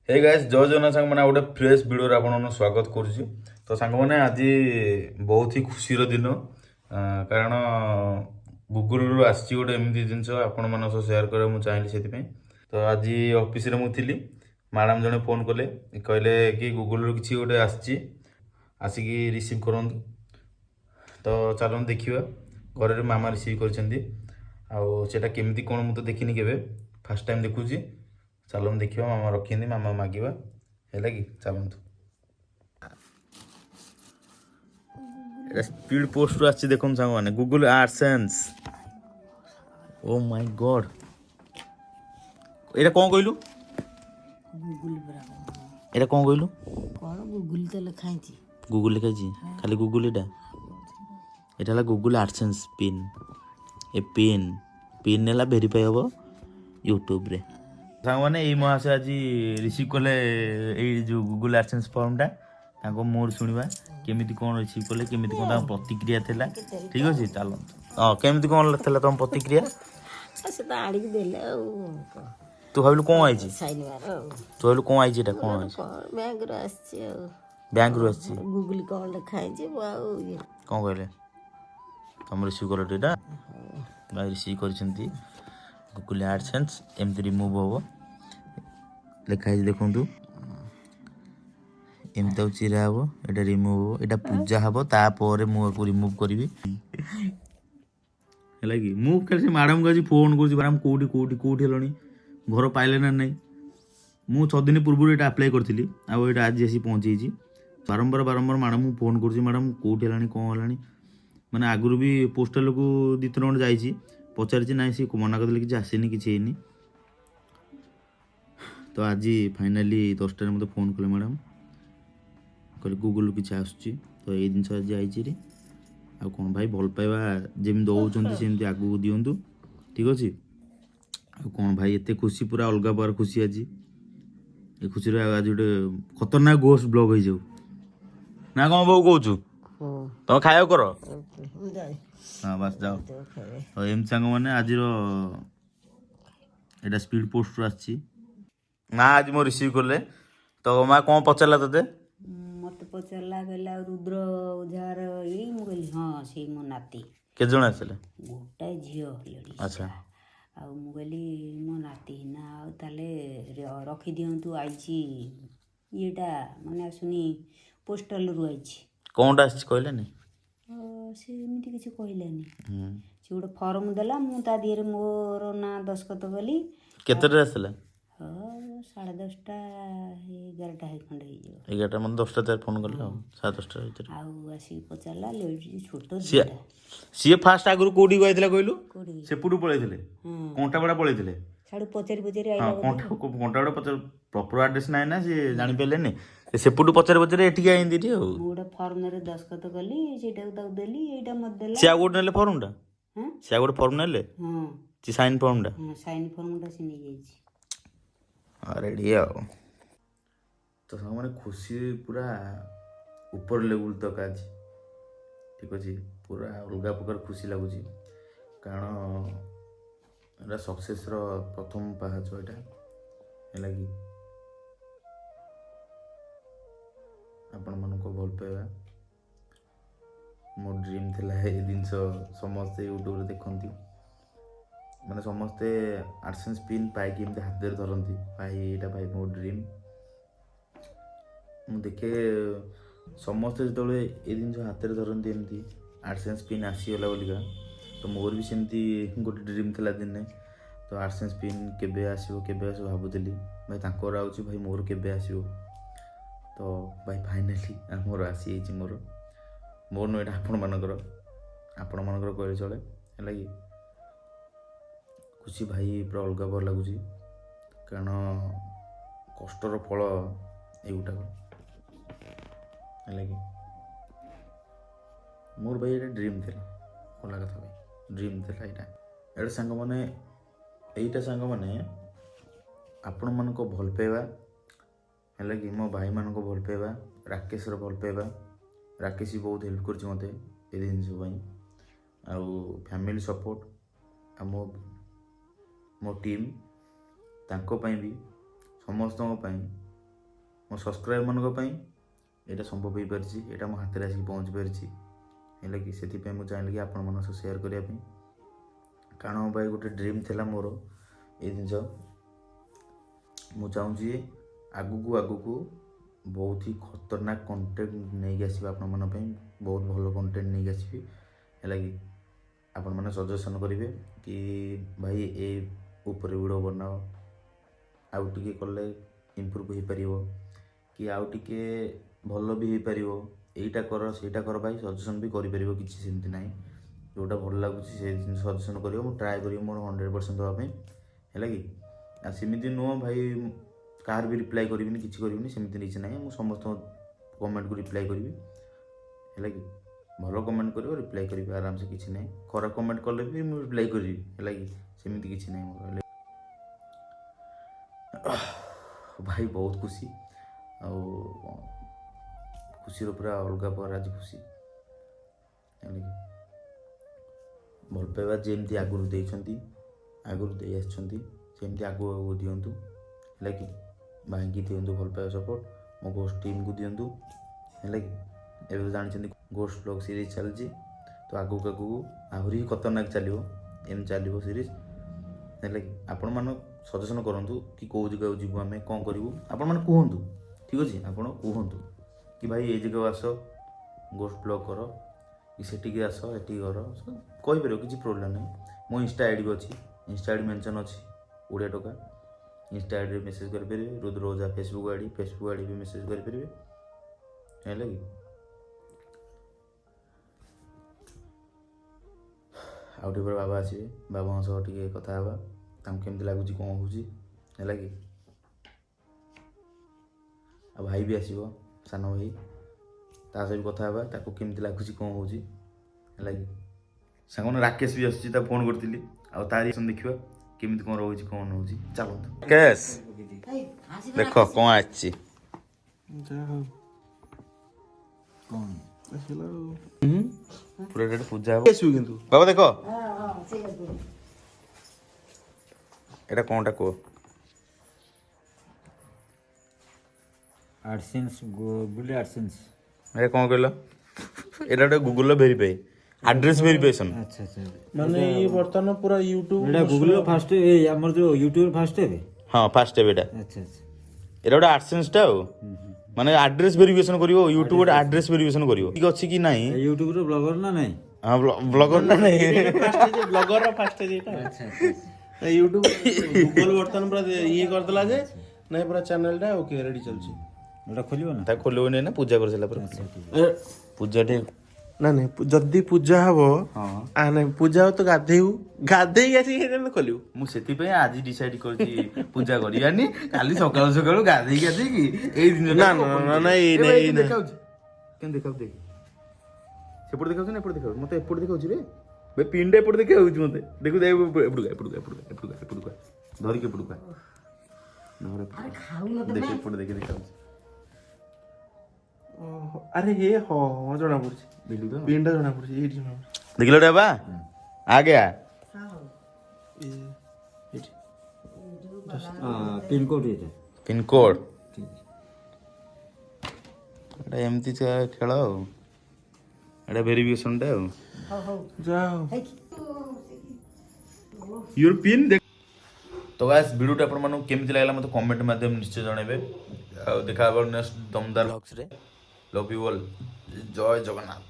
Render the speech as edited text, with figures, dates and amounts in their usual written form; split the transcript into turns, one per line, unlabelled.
Hey guys जय जगन्नाथ सांग मैंने गोटे फ्रेश वीडियो आपन स्वागत करुच्ची। तो सांग मैंने आज बहुत ही खुशी दिन कारण गूगल रु आसी गोटे एमती जिनस आपण मन सेयार करा मुझे चाहिए से। तो आज ऑफिस रे मुझे मैडम जने फोन कले कहले कि गूगल रु किसी गोटे आसिक रिसीव करूँ। तो चलो देखा घर मामा रिसीव कर केमी कौन मुझे देखनी के फास्ट टाइम देखुची। चलो देखा मामा रखी मामा मागिबा है कि चलतु स्पीड पोस्ट आछि देखम सांग माने Google AdSense. Oh my God एटा कोन कहलु
गूगल पर
एटा कोन कहलु
कौन गूगल तो लिखाई थी
गूगल लिखा जी खाली गूगल एटा ला गूगल एडसेंस पिन ए पिन पिन नेला वेरीफाई हो यूट्यूब रे। सांग माने एई मासे आज रिसीव कले एई जो गूगल एडसेंस फॉर्म टा मोर शुणा केमी कौन रिसीव कले केमी कौन प्रतिक्रिया थिला। ठीक अच्छे चलो हाँ केमी कौन था तुम प्रतिक्रिया
से तो आड़ी देले
तू भाविलु कौन आई
साइन मार
तू भाविलु कौन आई कौन
बैंक रो आछे
बैंक रु आसी
गूगल कौन लिखाई जे
कौन कहले तुम रिसीव कर डेटा भाई रिसीव कर गूगल एडसेंस एमती रिमूव हम लिखाई देखु एमती चिरा हम ये रिमूव हम यहाँ पूजा हम तापर मुझे रिमूव करी है कि मुझे मैडम को आज फोन कर मैडम कौटी कौटी कौटी हेलनी घर पाइले ना नहीं मुझे 6 दिन पूर्व ये अप्लाई करी आज आसी पहुँची बारंबार बारंबार मैडम को फोन कर मैडम कौटी है कौन है मैंने आगुरी भी पोस्टाल को 2-3 जन जाइए पचारि ना सी मना करदे कि आसनी कि तो आज फाइनाली 10 मत फोन कले मैडम कहले गूगल किसी आसूँ तो ये जिन आज आई आ कौन भाई भल पाइबा जमी दौरान सेमती आगू दिंतु। ठीक अच्छे आ कौन भाई एत खुशी पूरा अलग प्रकार खुशी आज ये खुशी आज गोटे खतरनाक गोस्ट ब्लॉग हो जाऊ ना कौन बो कौचु तुम खाया कर हाँ बस जाओ। तो एम सांग मैंने आज एटा स्पीड पोस्ट आसी ना आज मो रिसीव कले तो माँ कौन पचारा ते
मत पचारा कहला रुद्र ओझार यही मुझे हाँ से मो नाती
के जन आसले
गोटाए झील लड़ी
अच्छा
आ मुझे मो नाती ना ताले रखी दिंतु आई येटा माने आसुनी पोस्टाल रु आई
कौनटा आस कहले
से एमती किसी कहलानी से गोटे फर्म देला मु ता दिहरे मोर ना दस्खत कली
केतरे आसला
10:30 11टा खंडे हो
11टा मन 10टा तार फोन कले 10:30 भीतर
आउ आसी पचारला लेडी छोट
सी फास्ट आगु कोडी गइतला कहलु सेपुटू पळैथिले कोंटा बडा पळैथिले
साडू पचारि
हां कोंटा बडा पचार प्रॉपर एड्रेस नाही ना से जानि पेलेनी सेपुटू पचार एठी आइंदी रे
गोडा फॉर्म रे दस्खत कली सेटा ताऊ देली एटा मत देला
से आगु नेले फॉर्म टा
हां
से आगु फॉर्म नेले
हां
ची साइन फॉर्म टा
हां साइन फॉर्म टा से नै जाई
रेडी आओ तो माने खुशी पूरा ऊपर लेवल तक आज। ठीक अच्छे पूरा अलग प्रकार खुशी लगुच कारण एटा सक्सेस रो प्रथम पाहाच एटा है कि आपण मन को भल पाइबा मो ड्रीम थिला ए जिनस समस्ते यूट्यूब रे देखंती माने समस्ते एडसेंस पिन पाइक एमती हाथ में धरती भाई यहाँ भाई मो ड्रीम मु देखे समस्ते जो ये जिन हाथ में धरती एमती एडसेंस पिन आसीगला बोलिका तो मोर भी सेमती गोटे ड्रीम थिला दिने तो एडसेंस पिन केबे आसीबो भाबुली भाई तांकर आउची भाई मोर केबे आसीबो तो भाई फाइनाली मोर आसी मोर मोर नुह आपण मानकर कहले चले है कि खुशी भाई पूरा अलग प्रकार लगुच कारण कष्टर फल युटाक है कि मोर भाई ये ड्रीम थी कला कथा भाई ड्रीम थी यहाँ सांग मैंने यहीटा सांग मैंने आपण मान भल पाइबा है कि मो भाई मान भल पाइबा राकेश भल पाइबा राकेश भी बहुत हेल्प कर मत ये जिन फैमिली सपोर्ट मो टीम तांको भी समस्त ମୋ ସବସ୍କ୍ରାଇବରମାନଙ୍କ ପାଇଁ ଏଇଟା ସମ୍ଭବ ହେଇପାରିଛି, ଏଇଟା ମୋ ହାତରେ ଆସିକି ପହଞ୍ଚି ପାରିଛି ହେଲା କି। ସେଥିପାଇଁ ମୁଁ ଚାହିଁଲି କି ଆପଣମାନଙ୍କ ସହ ସେୟାର କରିବା ପାଇଁ, କାରଣ ଭାଇ ଗୋଟେ ଡ୍ରିମ୍ ଥିଲା ମୋର ଏଇ ଜିନିଷ। ମୁଁ ଚାହୁଁଛି ଆଗକୁ ଆଗକୁ ବହୁତ ହି ଖତରନାକ କଣ୍ଟେଣ୍ଟ ନେଇକି ଆସିବି ଆପଣମାନଙ୍କ ପାଇଁ, ବହୁତ ଭଲ କଣ୍ଟେଣ୍ଟ ନେଇକି ଆସିବି ହେଲା କି। ଆପଣମାନେ ସଜେସନ୍ କରିବେ କି ଭାଇ ଏ ଉପରେ ଭିଡ଼ିଓ ବନାଅ, ଆଉ ଟିକେ କଲେ ଇମ୍ପ୍ରୁଭ୍ ହେଇପାରିବ କି ଆଉ ଟିକେ ଭଲ ବି ହେଇପାରିବ, ଏଇଟା କର ସେଇଟା କର, ଭାଇ ସଜେସନ୍ ବି କରିପାରିବ, କିଛି ସେମିତି ନାହିଁ। ଯେଉଁଟା ଭଲ ଲାଗୁଛି ସେ ଜିନିଷ ସଜେସନ୍ କରିବ, ମୁଁ ଟ୍ରାଏ କରିବି ମୋର 100% ଦେବା ପାଇଁ ହେଲା କି। ଆଉ ସେମିତି ନୁହଁ ଭାଇ କାହାର ବି ରିପ୍ଲାଏ କରିବିନି, କିଛି କରିବିନି, ସେମିତି କିଛି ନାହିଁ। ମୁଁ ସମସ୍ତଙ୍କ କମେଣ୍ଟକୁ ରିପ୍ଲାଏ କରିବି ହେଲା କି। ଭଲ କମେଣ୍ଟ କରିବ ରିପ୍ଲାଏ କରିବି ଆରାମସେ, କିଛି ନାହିଁ। ଖରାପ କମେଣ୍ଟ କଲେ ବି ମୁଁ ରିପ୍ଲାଏ କରିବି ହେଲା କି, ସେମିତି କିଛି ନାହିଁ ମୋର ହେଲା। ଭାଇ ବହୁତ ଖୁସି, ଆଉ ଖୁସିର ପୁରା ଅଲଗା ପ୍ରକାର ଆଜି ଖୁସି ହେଲା କି। ଭଲ ପାଇବା ଯେମିତି ଆଗରୁ ଦେଇଛନ୍ତି, ଆଗରୁ ଦେଇ ଆସିଛନ୍ତି, ସେମିତି ଆଗକୁ ଆଗକୁ ଦିଅନ୍ତୁ ହେଲା କି। ଭାଇକି ଦିଅନ୍ତୁ ଭଲ ପାଇବା ସପୋର୍ଟ, ମୋ ଘୋଷ୍ଟ ଟିମ୍କୁ ଦିଅନ୍ତୁ ହେଲା କି। ଏବେ ତ ଜାଣିଛନ୍ତି ଘୋଷ୍ଟ ବ୍ଲଗ୍ ସିରିଜ୍ ଚାଲିଛି, ତ ଆଗକୁ ଆଗକୁ ଆହୁରି ଖତରନାକ ଚାଲିବ, ଏମିତି ଚାଲିବ ସିରିଜ୍ ହେଲା କି। ଆପଣମାନେ ସଜେସନ୍ କରନ୍ତୁ କି କେଉଁ ଜାଗାକୁ ଯିବୁ ଆମେ, କ'ଣ କରିବୁ, ଆପଣମାନେ କୁହନ୍ତୁ ଠିକ୍ ଅଛି। ଆପଣ କୁହନ୍ତୁ କି ଭାଇ ଏଇ ଜାଗାକୁ ଆସ ଘୋଷ୍ଟ ବ୍ଲଗ୍ କର, କି ସେଠିକି ଆସ ଏଠିକି କର, କହିପାରିବ, କିଛି ପ୍ରୋବ୍ଲେମ୍ ନାହିଁ। ମୋ ଇନଷ୍ଟା ଆଇଡ଼ି ବି ଅଛି, ଇନଷ୍ଟା ଆଇଡ଼ି ମେନସନ୍ ଅଛି ଓଡ଼ିଆ ଟୋକା, ଇନଷ୍ଟା ଆଇଡ଼ିରେ ମେସେଜ୍ କରିପାରିବେ। ରୁଦ୍ର ଓଝା ଫେସବୁକ୍ ଆଇଡ଼ି ବି ମେସେଜ୍ କରିପାରିବେ ହେଲା କି। ଆଉ ଟିକେ ପରେ ବାବା ଆସିବେ, ବାବାଙ୍କ ସହ ଟିକେ କଥା ହେବା, ତାଙ୍କୁ କେମିତି ଲାଗୁଛି କ'ଣ ହେଉଛି ହେଲା କି। ଆଉ ଭାଇ ବି ଆସିବ, ସାନ ଭାଇ, ତା ସହ ବି କଥା ହେବା, ତାକୁ କେମିତି ଲାଗୁଛି କ'ଣ ହେଉଛି ହେଲା କି। ସାଙ୍ଗମାନେ ରାକେଶ ବି ଆସୁଛି, ତାକୁ ଫୋନ୍ କରିଥିଲି, ଆଉ ତାର ରିଆକ୍ସନ୍ ଦେଖିବା କେମିତି କ'ଣ ରହୁଛି କ'ଣ ହେଉଛି। ଚାଲନ୍ତୁ ରାକେଶ ଦେଖ କ'ଣ ଆସିଛି। ପୁରା ଏଇଟା ପୂଜା ହବ କିନ୍ତୁ ବାବା ଦେଖ ଏଇଟା କ'ଣଟା କୁହ।
AdSense Google AdSense
ଏଇଟା କ'ଣ କହିଲ, ଏଇଟା ଗୋଟେ ଗୁଗୁଲର ଭେରିଫାଏ ଆଡ୍ରେସ୍ ଭେରିଫିକେସନ୍।
ଆଚ୍ଛା ଆଚ୍ଛା
ମାନେ ଇଏ ବର୍ତ୍ତମାନ ପୁରା ୟୁଟ୍ୟୁବ
ଏଇଟା ଗୁଗଲ ଫାଷ୍ଟ ଏଇ ଆମର ଯୋଉ ୟୁଟ୍ୟୁବ ଫାଷ୍ଟ ଏବେ
ହଁ ଫାଷ୍ଟ ଷ୍ଟେପ୍ ଏଇଟା।
ଆଚ୍ଛା ଆଚ୍ଛା
ଏଇଟା ଗୋଟେ ଆଡସେନ୍ସଟା, ଆଉ ମାନେ ଆଡ୍ରେସ୍ ଭେରିଫିକେସନ୍ କରିବ, ୟୁଟ୍ୟୁବ ଗୋଟେ ଆଡ୍ରେସ୍ ଭେରିଫିକେସନ କରିବ, ଠିକ୍ ଅଛି କି ନାହିଁ।
ୟୁଟ୍ୟୁବର ବ୍ଲଗର ନା ନାହିଁ?
ହଁ ବ୍ଲଗର ନା ନାହିଁ,
ବ୍ଲଗର ଫାଷ୍ଟ ଏଇଟା ୟୁଟ୍ୟୁବ ଗୁଗଲ ବର୍ତ୍ତମାନ ପୁରା ଇଏ କରିଦେଲା ଯେ ନାଇଁ ପୁରା ଚ୍ୟାନେଲଟା ଓକେ ରେଡି ଚାଲୁଛି।
ଏଟା ଖୋଲିବ ନା?
ତାକୁ ଖୋଲିବନି ନା ପୂଜା କରିସାରିଲା ପରେ। ପୂଜାଟେ
ନା ନାଇଁ ଯଦି ପୂଜା ହବ ନାଇଁ ପୂଜା ହବ ତ ଗାଧେଇକି ଆସିକି ସେଇଟା ଖୋଲିବୁ।
ମୁଁ ସେଥିପାଇଁ ଆଜି ଡିସାଇଡ୍ କରିଛି ପୂଜା କରିବାନି, କାଲି ସକାଳୁ ସକାଳୁ ଗାଧେଇକି ଆସିକି ଏଇ ଦିନ
ନା ନା ନା ନା ଏଇ ନାଇଁ
ଦେଖାଉଛି କେମିତି ଦେଖାଉଛି ଦେଖ, ସେପଟେ ଦେଖାଉଛି ନା ଏପଟେ ଦେଖାଉଛି, ମତେ ଏପଟେ ଦେଖାଉଛି ରେ ଭାଇ, ପିନ୍ଟା ଏପଟେ ଦେଖାଉଛି ମତେ, ଦେଖୁ ଏପଟକୁ ଧରିକି ଏପଟକୁ ଦେଖ, ଏପଟେ ଦେଖି ଦେଖାଉଛି।
ଆରେ ହେ ହଁ ଜଣା ପଡୁଛି,
ଦେଖିଲୁ ତ
ପିନ୍ଟା ଜଣା ପଡୁଛି, ଏଇଠି ଜଣା ପଡୁଛି,
ଦେଖିଲ ରେ ବା आ गया
ଏଇଠି
ପିନ୍ କୋଡ୍ ଏଇଟା।
ପିନ୍ କୋଡ୍ ଏଟା ଏମିତି ଖେଳ ଆଉ, ଏଟା ଭେରିଫିକେସନଟା ଆଉ
ଯା ହଉ
ୟୁର ପିନ୍ ଦେଖ। ତ ଗାଇସ୍ ଭିଡ଼ିଓଟା ଆପଣମାନଙ୍କୁ କେମିତି ଲାଗିଲା ମୋତେ କମେଣ୍ଟ ମାଧ୍ୟମରେ ନିଶ୍ଚୟ ଜଣାଇବେ, ଆଉ ଦେଖା ହେବ ନେକ୍ସଟ ଦମଦାର ବ୍ଲଗ୍ସରେ। ଲଭ୍ ୟୁ ଅଲ୍, ଜୟ ଜଗନ୍ନାଥ।